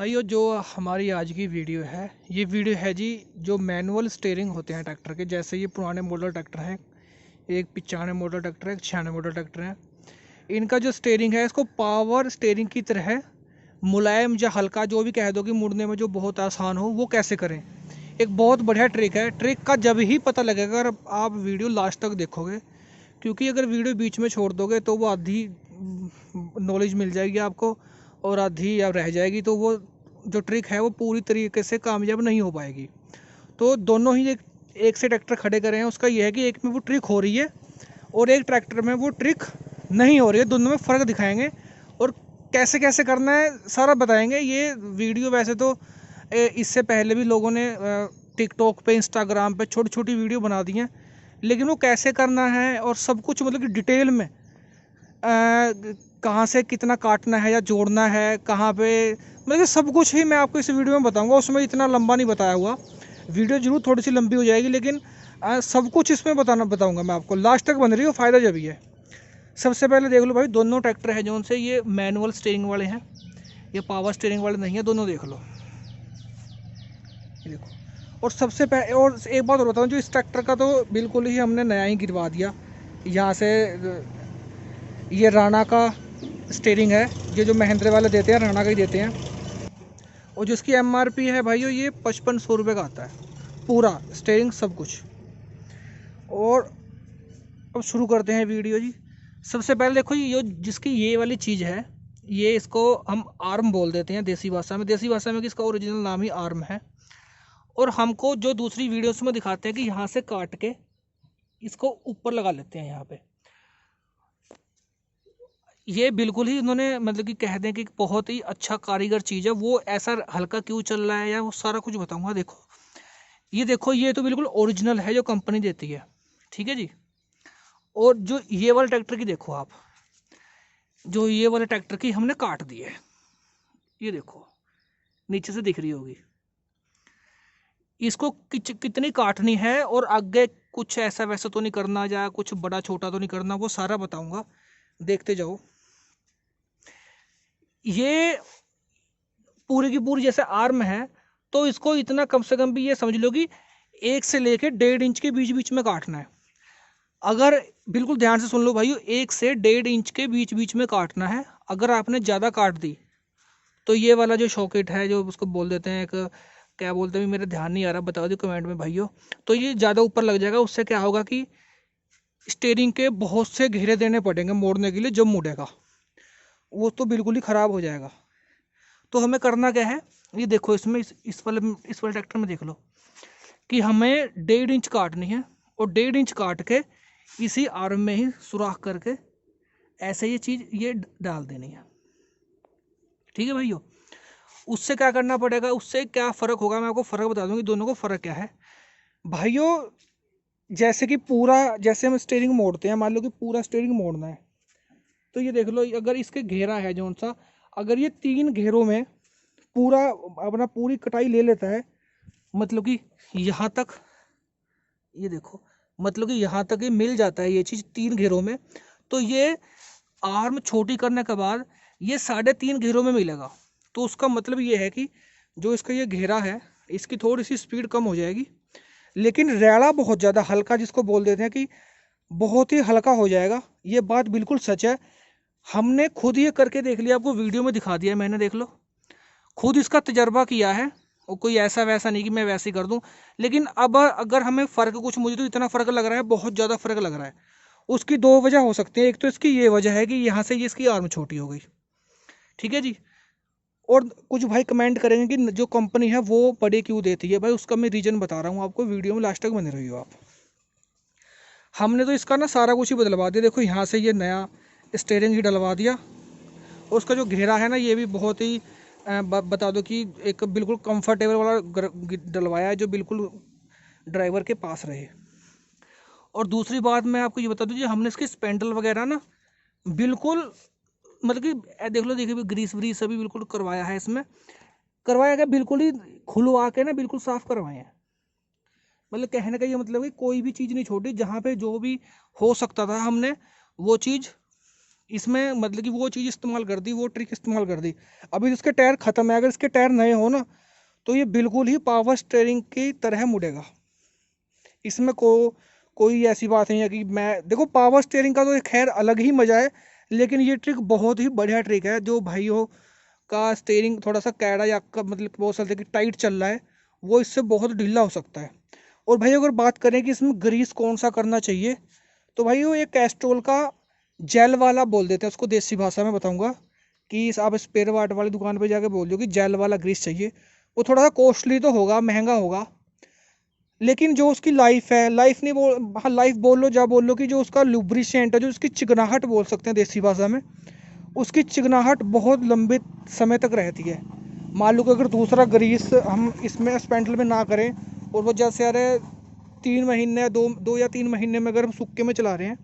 भाइयों, जो हमारी आज की वीडियो है, ये वीडियो है जी जो मैनुअल स्टीयरिंग होते हैं ट्रैक्टर के। जैसे ये पुराने मॉडल ट्रैक्टर हैं, एक 95 मॉडल ट्रैक्टर है, एक 96 मॉडल ट्रैक्टर है। इनका जो स्टीयरिंग है इसको पावर स्टीयरिंग की तरह मुलायम या हल्का, जो भी कह दो, कि मुड़ने में जो बहुत आसान हो, वो कैसे करें। एक बहुत बढ़िया ट्रिक है। ट्रिक का जब ही पता लगेगा अगर आप वीडियो लास्ट तक देखोगे, क्योंकि अगर वीडियो बीच में छोड़ दोगे तो वो आधी नॉलेज मिल जाएगी आपको और आधी या रह जाएगी, तो वो जो ट्रिक है वो पूरी तरीके से कामयाब नहीं हो पाएगी। तो दोनों ही एक से ट्रैक्टर खड़े करे हैं, उसका यह है कि एक में वो ट्रिक हो रही है और एक ट्रैक्टर में वो ट्रिक नहीं हो रही है। दोनों में फ़र्क दिखाएंगे और कैसे कैसे करना है सारा बताएंगे। ये वीडियो वैसे तो इससे पहले भी लोगों ने टिकटॉक पे, इंस्टाग्राम पे छोटी छोटी वीडियो बना दी हैं, लेकिन वो कैसे करना है और सब कुछ मतलब कि डिटेल में कहाँ से कितना काटना है या जोड़ना है, कहाँ पे, मतलब सब कुछ ही मैं आपको इस वीडियो में बताऊंगा। उसमें इतना लंबा नहीं बताया हुआ, वीडियो जरूर थोड़ी सी लंबी हो जाएगी, लेकिन सब कुछ इसमें बताऊंगा मैं आपको। लास्ट तक बन रही हो, फ़ायदा जब ही है। सबसे पहले देख लो भाई, दोनों ट्रैक्टर है जो उनसे ये मैनुअल स्टीयरिंग वाले हैं, ये पावर स्टीयरिंग वाले नहीं है। दोनों देख लो, ये देखो। और सबसे पहले और एक बात और बताऊँ, जो इस ट्रैक्टर का तो बिल्कुल ही हमने नया ही गिरवा दिया यहाँ से। ये राणा का स्टीयरिंग है, ये जो महिंद्रा वाले देते हैं राणा का ही देते हैं। और जिसकी एमआरपी है भाइयों, ये 5500 रुपये का आता है पूरा स्टीयरिंग सब कुछ। और अब शुरू करते हैं वीडियो जी। सबसे पहले देखो, ये जिसकी ये वाली चीज़ है, ये इसको हम आर्म बोल देते हैं देसी भाषा में। देसी भाषा में कि इसका ओरिजिनल नाम ही आर्म है। और हमको जो दूसरी वीडियोस में दिखाते हैं कि यहाँ से काट के इसको ऊपर लगा लेते हैं यहाँ पे, ये बिल्कुल ही उन्होंने मतलब कि कह दें कि बहुत ही अच्छा कारीगर चीज़ है। वो ऐसा हल्का क्यों चल रहा है या वो सारा कुछ बताऊंगा। देखो, ये देखो, ये तो बिल्कुल ओरिजिनल है जो कंपनी देती है, ठीक है जी। और जो ये वाले ट्रैक्टर की देखो आप, जो ये वाले ट्रैक्टर की हमने काट दी है, ये देखो नीचे से दिख रही होगी। इसको कितनी काटनी है और आगे कुछ ऐसा वैसा तो नहीं करना, या कुछ बड़ा छोटा तो नहीं करना, वो सारा बताऊंगा, देखते जाओ। ये पूरी की पूरी जैसे आर्म है, तो इसको इतना कम से कम भी ये समझ लो कि 1 से लेके 1.5 इंच के बीच बीच में काटना है। अगर बिल्कुल ध्यान से सुन लो भाइयों, 1 से 1.5 इंच के बीच बीच में काटना है। अगर आपने ज़्यादा काट दी तो ये वाला जो शॉकेट है, जो उसको बोल देते हैं, एक क्या बोलते हैं, मेरे ध्यान नहीं आ रहा, बता दो कमेंट में भाइयों। तो ये ज़्यादा ऊपर लग जाएगा, उससे क्या होगा कि स्टीयरिंग के बहुत से घेरे देने पड़ेंगे मोड़ने के लिए। जब मुड़ेगा वो तो बिल्कुल ही ख़राब हो जाएगा। तो हमें करना क्या है, ये देखो, इसमें इस वाले ट्रैक्टर में देख लो कि हमें 1.5 इंच काटनी है और 1.5 इंच काट के इसी आर्म में ही सुराख करके ऐसे ये चीज़ ये डाल देनी है, ठीक है भाइयों। उससे क्या करना पड़ेगा, उससे क्या फ़र्क होगा, मैं आपको फ़र्क बता दूंगी दोनों को फ़र्क क्या है भाइयों। जैसे कि पूरा, जैसे हम स्टीयरिंग मोड़ते हैं, मान लो कि पूरा स्टीयरिंग मोड़ना है, तो ये देख लो, अगर इसके घेरा है जो सा, अगर ये 3 घेरों में पूरा अपना पूरी कटाई ले लेता है, मतलब कि यहाँ तक, ये देखो, मतलब कि यहाँ तक ये मिल जाता है ये चीज़ 3 घेरों में, तो ये आर्म छोटी करने के बाद ये 3.5 घेरों में मिलेगा। तो उसका मतलब ये है कि जो इसका ये घेरा है, इसकी थोड़ी सी स्पीड कम हो जाएगी, लेकिन रैला बहुत ज़्यादा हल्का, जिसको बोल देते हैं कि बहुत ही हल्का हो जाएगा। ये बात बिल्कुल सच है, हमने खुद ये करके देख लिया, आपको वीडियो में दिखा दिया मैंने, देख लो, खुद इसका तजर्बा किया है। और कोई ऐसा वैसा नहीं कि मैं वैसे ही कर दूं। लेकिन अब अगर हमें फ़र्क कुछ, मुझे तो इतना फ़र्क लग रहा है, बहुत ज़्यादा फ़र्क लग रहा है। उसकी 2 वजह हो सकती है। एक तो इसकी ये वजह है कि यहाँ से ये इसकी आर्म छोटी हो गई, ठीक है जी। और कुछ भाई कमेंट करेंगे कि जो कंपनी है वो बड़े क्यों देती है, भाई उसका मैं रीज़न बता रहा हूँ आपको, वीडियो में लास्ट तक बने रहिए आप। हमने तो इसका ना सारा कुछ ही बदलवा दिया। देखो, यहाँ से ये नया स्टीयरिंग ही डलवा दिया। और उसका जो घेरा है ना, ये भी बहुत ही बता दो कि एक बिल्कुल कंफर्टेबल वाला डलवाया है, जो बिल्कुल ड्राइवर के पास रहे। और दूसरी बात मैं आपको ये बता दूँ, हमने इसकी स्पेंडल वगैरह ना बिल्कुल, मतलब कि देख लो, देखिए ग्रीस व्रीस सभी बिल्कुल करवाया है इसमें, करवाया गया, बिल्कुल ही खुलवा के ना बिल्कुल साफ़ करवाए हैं। मतलब कहने का ये मतलब कि कोई भी चीज़ नहीं छोड़ी, जहाँ पे जो भी हो सकता था हमने वो चीज़ इसमें मतलब कि वो चीज़ इस्तेमाल कर दी, वो ट्रिक इस्तेमाल कर दी। अभी इसके टायर ख़त्म है, अगर इसके टायर नए हो ना तो ये बिल्कुल ही पावर स्टेयरिंग की तरह मुड़ेगा। इसमें कोई ऐसी बात नहीं है कि मैं देखो, पावर स्टेयरिंग का तो खैर अलग ही मज़ा है, लेकिन ये ट्रिक बहुत ही बढ़िया ट्रिक है। जो भाइयों का स्टेयरिंग थोड़ा सा कैड़ा या का मतलब बहुत सकते कि टाइट चल रहा है, वो इससे बहुत ढीला हो सकता है। और भाई अगर बात करें कि इसमें ग्रीस कौन सा करना चाहिए, तो भाई वो ये कैस्ट्रोल का जेल वाला बोल देते हैं उसको, देसी भाषा में बताऊंगा कि आप स्पेयर पार्ट वाली दुकान पे जाके बोल दो कि जेल वाला ग्रीस चाहिए। वो थोड़ा सा कॉस्टली तो होगा, महंगा होगा, लेकिन जो उसकी लाइफ है, लाइफ नहीं बोल, हाँ लाइफ बोल लो, जा बोल लो कि जो उसका लुब्रिशेंट है, जो उसकी चिकनाहट बोल सकते हैं देसी भाषा में, उसकी चिकनाहट बहुत लंबे समय तक रहती है। मान लो कि अगर दूसरा ग्रीस हम इसमें स्पेंडल में ना करें और वो जैसे अरे 3 महीने, दो या 3 महीने में अगर हम सूखे में चला रहे हैं,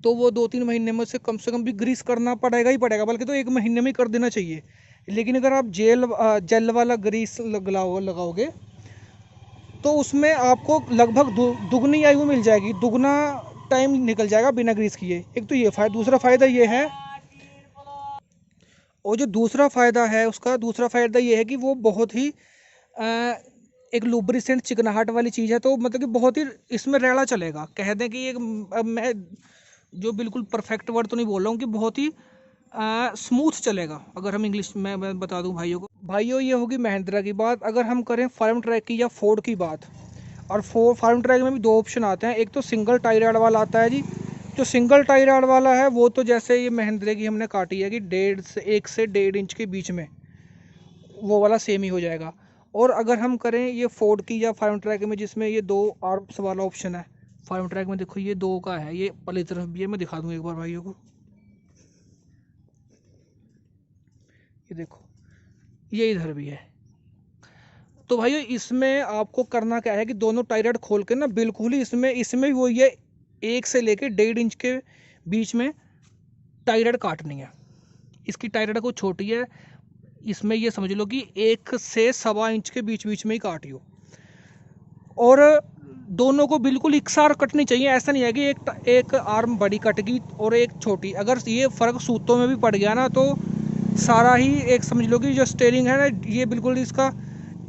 तो वो 2-3 महीने में से कम भी ग्रीस करना पड़ेगा ही पड़ेगा, बल्कि तो 1 महीने में ही कर देना चाहिए। लेकिन अगर आप जेल वाला ग्रीस लगाओगे तो उसमें आपको लगभग दुगनी आयु मिल जाएगी, दुगना टाइम निकल जाएगा बिना ग्रीस किए। एक तो ये फ़ायदा, दूसरा फ़ायदा ये है, और जो दूसरा फ़ायदा है उसका दूसरा फ़ायदा ये है कि वो बहुत ही एक लुब्रिसेंट चिकनाहट वाली चीज़ है, तो मतलब कि बहुत ही इसमें रेड़ा चलेगा। कह दें कि एक, अब मैं जो बिल्कुल परफेक्ट वर्ड तो नहीं बोल रहा हूँ, कि बहुत ही स्मूथ चलेगा। अगर हम इंग्लिश में मैं बता दूं भाइयों को, भाइयों ये होगी महिंद्रा की बात। अगर हम करें फार्म ट्रैक की या फोर्ड की बात, और फार्म ट्रैक में भी दो ऑप्शन आते हैं। एक तो सिंगल टाई राड वाला आता है जी। जो सिंगल टाई राड वाला है वो तो जैसे ये महिंद्रा की हमने काटी है कि 1 से 1.5 इंच के बीच में, वो वाला सेम ही हो जाएगा। और अगर हम करें ये फोर्ड की या फार्म ट्रैक में, जिसमें ये 2 आर्म्स वाला ऑप्शन है, फार्म ट्रैक में देखो ये 2 का है, ये पहली तरफ भी है, मैं दिखा दूँ एक बार भाइयों को, ये देखो ये इधर भी है। तो भाइयों इसमें आपको करना क्या है कि दोनों टाई राड खोल के ना बिल्कुल ही इसमें वो ये 1 से लेके 1.5 इंच के बीच में टाई राड काटनी है। इसकी टाई राड को छोटी है, इसमें ये समझ लो कि 1 से 1.25 इंच के बीच बीच में ही काटियो। और दोनों को बिल्कुल इकसार कटनी चाहिए। ऐसा नहीं है कि एक आर्म बड़ी कट गई और एक छोटी। अगर ये फ़र्क सूतों में भी पड़ गया ना, तो सारा ही एक समझ लो कि जो स्टेयरिंग है ना, ये बिल्कुल इसका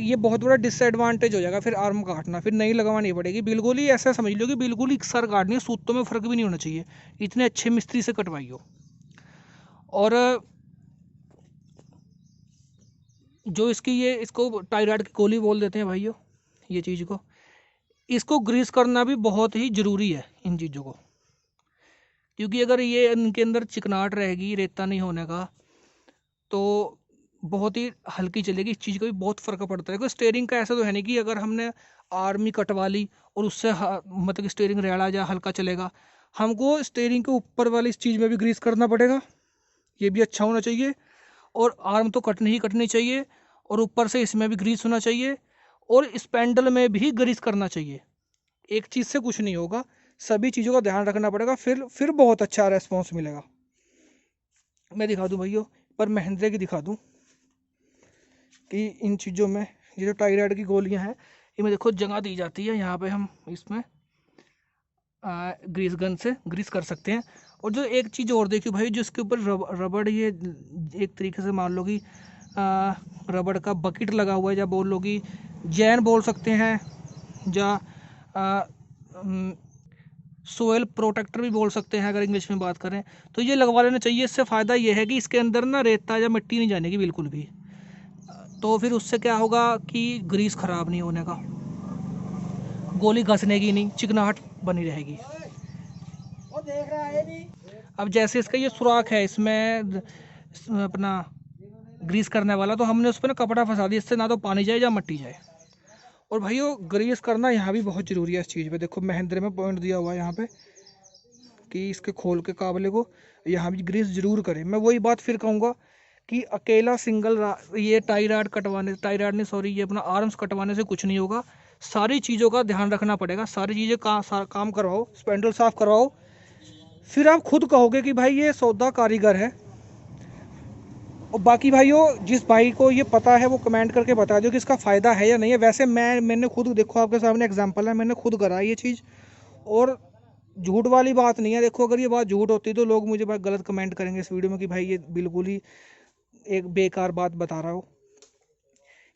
ये बहुत बड़ा डिसएडवांटेज हो जाएगा। फिर आर्म काटना फिर नहीं लगवानी पड़ेगी, बिल्कुल ही ऐसा समझ लो कि बिल्कुल ही इकसार काटनी है, सूतों में फ़र्क भी नहीं होना चाहिए। इतने अच्छे मिस्त्री से कटवाइयो। और जो इसको टाई राड की गोली बोल देते हैं भाइयों, ये चीज़ को, इसको ग्रीस करना भी बहुत ही ज़रूरी है इन चीज़ों को, क्योंकि अगर ये इनके अंदर चिकनाहट रहेगी, रेता नहीं होने का, तो बहुत ही हल्की चलेगी। इस चीज़ का भी बहुत फ़र्क पड़ता है। क्योंकि स्टेयरिंग का ऐसा तो है नहीं कि अगर हमने आर्मी कटवा ली और उससे मतलब कि स्टेयरिंग रेड़ा या हल्का चलेगा। हमको स्टेयरिंग के ऊपर वाली इस चीज़ में भी ग्रीस करना पड़ेगा, ये भी अच्छा होना चाहिए। और आर्म तो कटनी ही कटनी चाहिए, और ऊपर से इसमें भी ग्रीस होना चाहिए, और स्पेंडल में भी ग्रीस करना चाहिए। एक चीज़ से कुछ नहीं होगा, सभी चीज़ों का ध्यान रखना पड़ेगा, फिर बहुत अच्छा रेस्पॉन्स मिलेगा। मैं दिखा दूं भाइयों, पर महिंद्रा की दिखा दूं कि इन चीज़ों में ये जो टाई राड की गोलियां हैं, इनमें देखो जगह दी जाती है, यहाँ पे हम इसमें ग्रीस गन से ग्रीस कर सकते हैं। और जो एक चीज़ और देखियो भाई, जो इसके ऊपर रबड़, ये एक तरीके से मान लो कि रबड़ का बकेट लगा हुआ है, या बोल लो कि जैन बोल सकते हैं, या सोयल प्रोटेक्टर भी बोल सकते हैं अगर इंग्लिश में बात करें, तो ये लगवा लेना चाहिए। इससे फ़ायदा ये है कि इसके अंदर ना रेता या मिट्टी नहीं जाने की बिल्कुल भी, तो फिर उससे क्या होगा कि ग्रीस ख़राब नहीं होने का, गोली घसने की नहीं, चिकनाहट बनी रहेगी। अब जैसे इसका ये सुराख है, इसमें अपना ग्रीस करने वाला, तो हमने उस पर ना कपड़ा फंसा दिया, इससे ना तो पानी जाए या मिट्टी जाए। और भाइयों ग्रीस करना यहाँ भी बहुत ज़रूरी है। इस चीज़ पे देखो महिंद्रा में पॉइंट दिया हुआ है यहाँ पे कि इसके खोल के काबले को यहाँ भी ग्रीस ज़रूर करें। मैं वही बात फिर कहूँगा कि अकेला ये टाई राड नहीं सॉरी, ये अपना आर्म्स कटवाने से कुछ नहीं होगा। सारी चीज़ों का ध्यान रखना पड़ेगा, सारी चीज़ें काम करवाओ, स्पेंडल साफ़ करवाओ, फिर आप खुद कहोगे कि भाई ये सौदा कारीगर है। और बाकी भाइयों, जिस भाई को ये पता है वो कमेंट करके बता दो कि इसका फ़ायदा है या नहीं है। वैसे मैंने खुद, देखो आपके सामने एग्जांपल है, मैंने खुद करा ये चीज़, और झूठ वाली बात नहीं है। देखो अगर ये बात झूठ होती तो लोग मुझे भाई गलत कमेंट करेंगे इस वीडियो में कि भाई ये बिल्कुल ही एक बेकार बात बता रहा हो।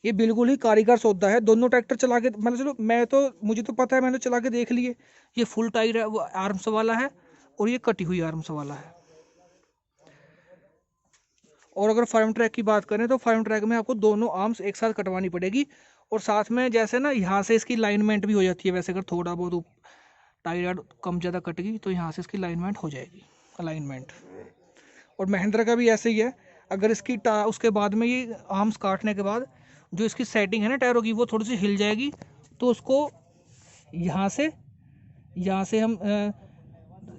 ये बिल्कुल ही कारीगर सौदा है। दोनों ट्रैक्टर चला के मतलब चलो मैं तो मुझे तो पता है, मैंने चला के देख लिए। ये फुल टायर है वो आर्म्स वाला है और ये कटी हुई आर्म्स वाला है। और अगर फार्म ट्रैक की बात करें तो फार्म ट्रैक में आपको दोनों आर्म्स एक साथ कटवानी पड़ेगी। और साथ में जैसे ना यहाँ से इसकी लाइनमेंट भी हो जाती है, वैसे अगर थोड़ा बहुत टायर कम ज़्यादा कट गई तो यहाँ से इसकी लाइनमेंट हो जाएगी, अलाइनमेंट। और महिंद्रा का भी ऐसे ही है। अगर इसकी उसके बाद में ये आर्म्स काटने के बाद जो इसकी सेटिंग है ना टायरों की, वो थोड़ी सी हिल जाएगी। तो उसको यहाँ से हम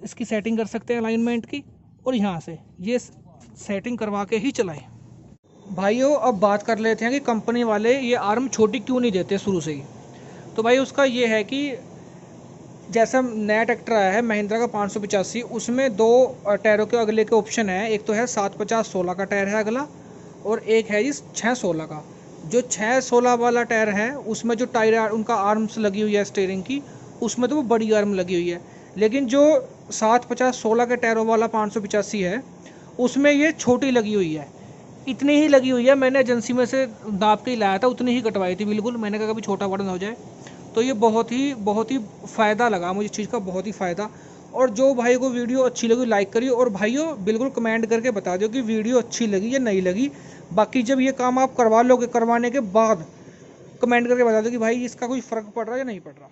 इसकी सेटिंग कर सकते हैं अलाइनमेंट की, और यहाँ से ये सेटिंग करवा के ही चलाएं। भाइयों अब बात कर लेते हैं कि कंपनी वाले ये आर्म छोटी क्यों नहीं देते शुरू से ही। तो भाई उसका ये है कि जैसा नया ट्रैक्टर आया है महिंद्रा का 585, उसमें दो टायरों के अगले के ऑप्शन है। एक तो है 750/16 का टायर है अगला, और एक है इस 616 का। जो 616 वाला टायर है उसमें जो टायर उनका आर्म्स लगी हुई है स्टीयरिंग की, उसमें तो वो बड़ी आर्म लगी हुई है। लेकिन जो 750/16 के टायरों वाला 585 है उसमें ये छोटी लगी हुई है। इतनी ही लगी हुई है, मैंने एजेंसी में से नाप के ही लाया था, उतनी ही कटवाई थी बिल्कुल। मैंने कहा कभी छोटा बड़ा ना हो जाए। तो ये बहुत ही फ़ायदा लगा मुझे इस चीज़ का, बहुत ही फ़ायदा। और जो भाई को वीडियो अच्छी लगी लाइक करिए, और भाइयों बिल्कुल कमेंट करके बता दो कि वीडियो अच्छी लगी या नहीं लगी। बाकी जब ये काम आप करवा लोगे, करवाने के बाद कमेंट करके बता दो कि भाई इसका कोई फ़र्क पड़ रहा है या नहीं पड़ रहा।